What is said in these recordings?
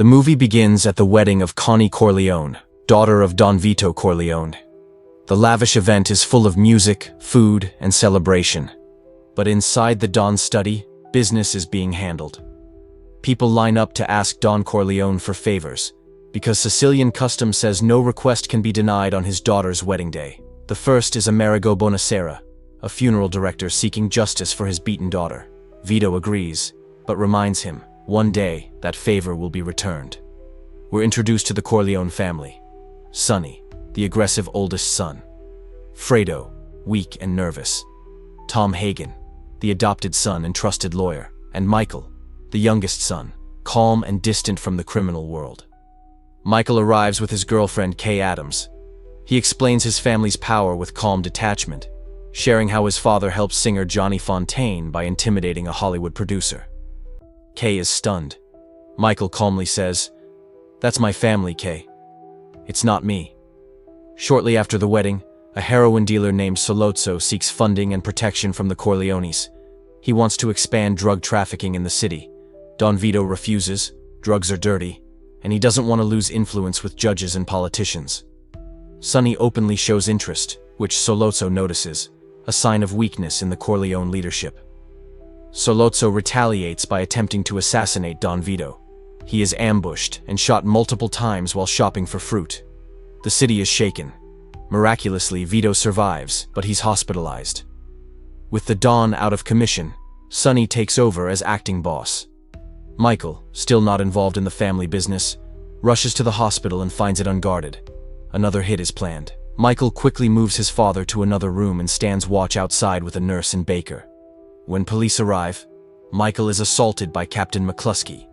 The movie begins at the wedding of Connie Corleone, daughter of Don Vito Corleone. The lavish event is full of music, food, and celebration. But inside the Don study, business is being handled. People line up to ask Don Corleone for favors, because Sicilian custom says no request can be denied on his daughter's wedding day. The first is Amerigo Bonacera, a funeral director seeking justice for his beaten daughter. Vito agrees, but reminds him, one day, that favor will be returned. We're introduced to the Corleone family. Sonny, the aggressive oldest son. Fredo, weak and nervous. Tom Hagen, the adopted son and trusted lawyer. And Michael, the youngest son, calm and distant from the criminal world. Michael arrives with his girlfriend Kay Adams. He explains his family's power with calm detachment, sharing how his father helped singer Johnny Fontaine by intimidating a Hollywood producer. Kay is stunned. Michael calmly says, "That's my family, Kay. It's not me." Shortly after the wedding, a heroin dealer named Sollozzo seeks funding and protection from the Corleones. He wants to expand drug trafficking in the city. Don Vito refuses, drugs are dirty, and he doesn't want to lose influence with judges and politicians. Sonny openly shows interest, which Sollozzo notices, a sign of weakness in the Corleone leadership. Sollozzo retaliates by attempting to assassinate Don Vito. He is ambushed and shot multiple times while shopping for fruit. The city is shaken. Miraculously, Vito survives, but he's hospitalized. With the Don out of commission, Sonny takes over as acting boss. Michael, still not involved in the family business, rushes to the hospital and finds it unguarded. Another hit is planned. Michael quickly moves his father to another room and stands watch outside with a nurse and baker. When police arrive, Michael is assaulted by Captain McCluskey,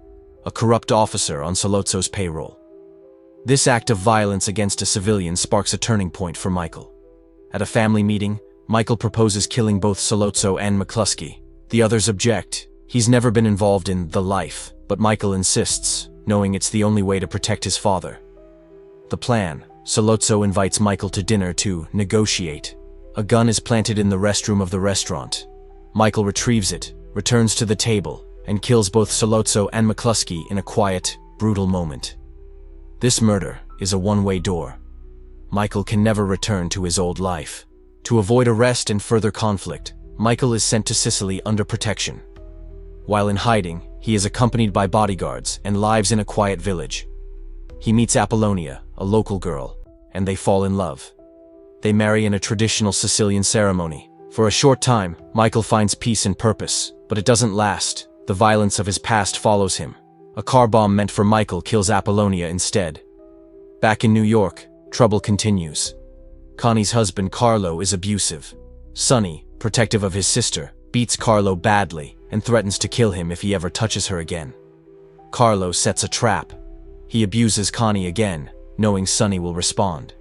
a corrupt officer on Sollozzo's payroll. This act of violence against a civilian sparks a turning point for Michael. At a family meeting, Michael proposes killing both Sollozzo and McCluskey. The others object. He's never been involved in the life, but Michael insists, knowing it's the only way to protect his father. The plan: Sollozzo invites Michael to dinner to negotiate. A gun is planted in the restroom of the restaurant. Michael retrieves it, returns to the table, and kills both Sollozzo and McCluskey in a quiet, brutal moment. This murder is a one-way door. Michael can never return to his old life. To avoid arrest and further conflict, Michael is sent to Sicily under protection. While in hiding, he is accompanied by bodyguards and lives in a quiet village. He meets Apollonia, a local girl, and they fall in love. They marry in a traditional Sicilian ceremony. For a short time, Michael finds peace and purpose, but it doesn't last. The violence of his past follows him. A car bomb meant for Michael kills Apollonia instead. Back in New York, trouble continues. Connie's husband Carlo is abusive. Sonny, protective of his sister, beats Carlo badly and threatens to kill him if he ever touches her again. Carlo sets a trap. He abuses Connie again, knowing Sonny will respond.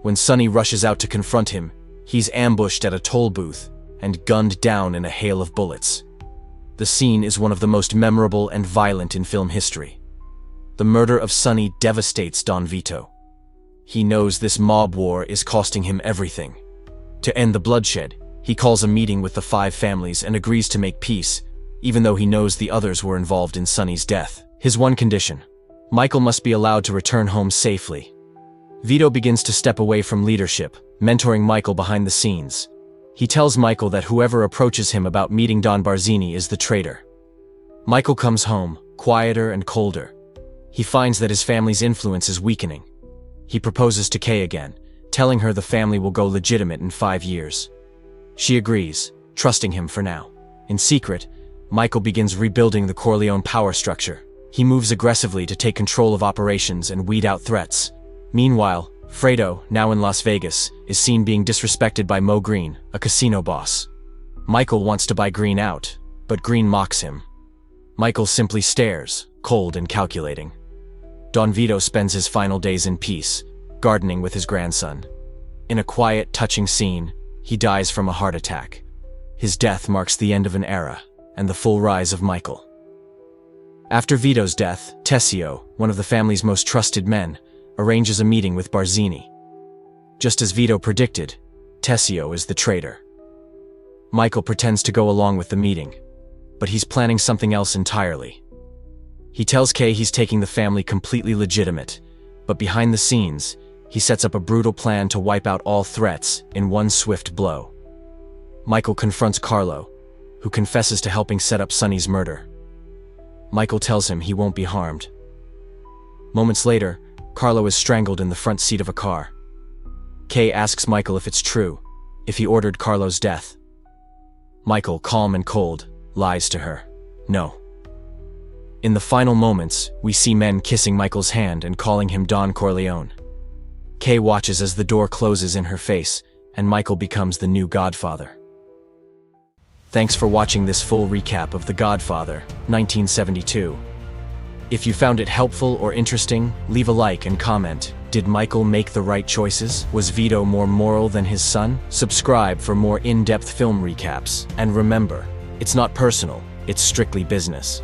When Sonny rushes out to confront him, he's ambushed at a toll booth and gunned down in a hail of bullets. The scene is one of the most memorable and violent in film history. The murder of Sonny devastates Don Vito. He knows this mob war is costing him everything. To end the bloodshed, he calls a meeting with the 5 families and agrees to make peace, even though he knows the others were involved in Sonny's death. His one condition: Michael must be allowed to return home safely. Vito begins to step away from leadership, mentoring Michael behind the scenes. He tells Michael that whoever approaches him about meeting Don Barzini is the traitor. Michael comes home, quieter and colder. He finds that his family's influence is weakening. He proposes to Kay again, telling her the family will go legitimate in 5 years. She agrees, trusting him for now. In secret, Michael begins rebuilding the Corleone power structure. He moves aggressively to take control of operations and weed out threats. Meanwhile, Fredo, now in Las Vegas, is seen being disrespected by Mo Green, a casino boss. Michael wants to buy Green out, but Green mocks him. Michael simply stares, cold and calculating. Don Vito spends his final days in peace, gardening with his grandson. In a quiet, touching scene, he dies from a heart attack. His death marks the end of an era, and the full rise of Michael. After Vito's death, Tessio, one of the family's most trusted men, arranges a meeting with Barzini. Just as Vito predicted, Tessio is the traitor. Michael pretends to go along with the meeting, but he's planning something else entirely. He tells Kay he's taking the family completely legitimate, but behind the scenes, he sets up a brutal plan to wipe out all threats in one swift blow. Michael confronts Carlo, who confesses to helping set up Sonny's murder. Michael tells him he won't be harmed. Moments later, Carlo is strangled in the front seat of a car. Kay asks Michael if it's true, if he ordered Carlo's death. Michael, calm and cold, lies to her. No. In the final moments, we see men kissing Michael's hand and calling him Don Corleone. Kay watches as the door closes in her face, and Michael becomes the new Godfather. Thanks for watching this full recap of The Godfather, 1972. If you found it helpful or interesting, leave a like and comment. Did Michael make the right choices? Was Vito more moral than his son? Subscribe for more in-depth film recaps. And remember, it's not personal, it's strictly business.